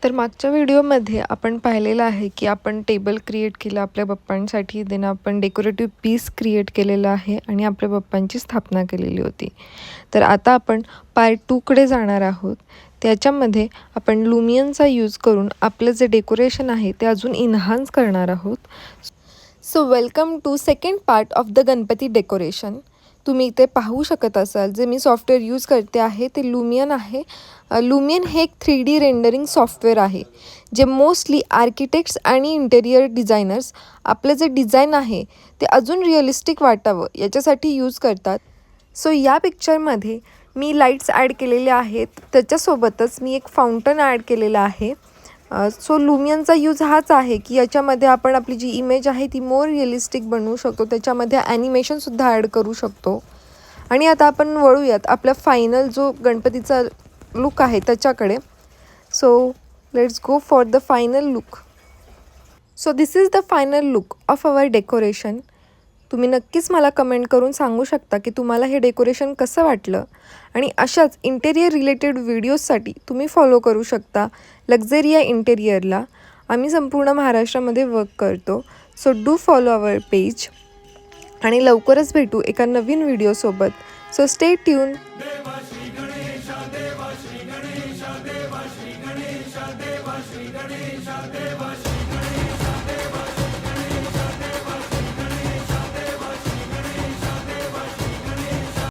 तर मागच्या व्हिडिओमध्ये आपण पाहिलेलं आहे की आपण टेबल क्रिएट केलं आपल्या बाप्पांसाठी. देन आपण डेकोरेटिव्ह पीस क्रिएट केलेलं आहे आणि आपल्या बाप्पांची स्थापना केलेली होती. तर आता आपण पार्ट 2कडे जाणार आहोत. त्याच्यामध्ये आपण लुमियनचा यूज करून आपलं जे डेकोरेशन आहे ते अजून इन्हान्स करणार आहोत. So welcome to second part of the Ganpati decoration. तुम्ही इथे पाहू शकत असाल जे मी सॉफ्टवेअर यूज करते आहे ते लुमियन आहे. लुमियन हे एक 3D रेंडरिंग सॉफ्टवेअर आहे जे मोस्टली आर्किटेक्ट्स आणि इंटेरियर डिझायनर्स आपलं जे डिझाईन आहे ते अजून रिअलिस्टिक वाटावं याच्यासाठी यूज करतात. सो या पिक्चरमध्ये मी लाईट्स ॲड केलेले आहेत, त्याच्यासोबतच मी एक फाउंटन ॲड केलेला आहे. सो लुमियनचा यूज हाच आहे की याच्यामध्ये आपण आपली जी इमेज आहे ती मोर रिअलिस्टिक बनवू शकतो, त्याच्यामध्ये ॲनिमेशनसुद्धा ॲड करू शकतो. आणि आता आपण वळूयात आपला फायनल जो गणपतीचा लुक आहे त्याच्याकडे. So let's go for the final look. So this is the final look of our decoration. तुम्ही नक्कीच मला कमेंट करून सांगू शकता की तुम्हाला हे डेकोरेशन कसं वाटलं. आणि अशाच इंटेरियर रिलेटेड व्हिडिओजसाठी तुम्ही फॉलो करू शकता लक्झरिया इंटेरियरला. आम्ही संपूर्ण महाराष्ट्रामध्ये वर्क करतो. So do follow our page आणि लवकरच भेटू एका नवीन व्हिडिओसोबत. So stay tune. देवा श्री गणेशा देवा श्री गणेशा देवा श्री गणेशा देवा श्री गणेशा देवा श्री गणेशा.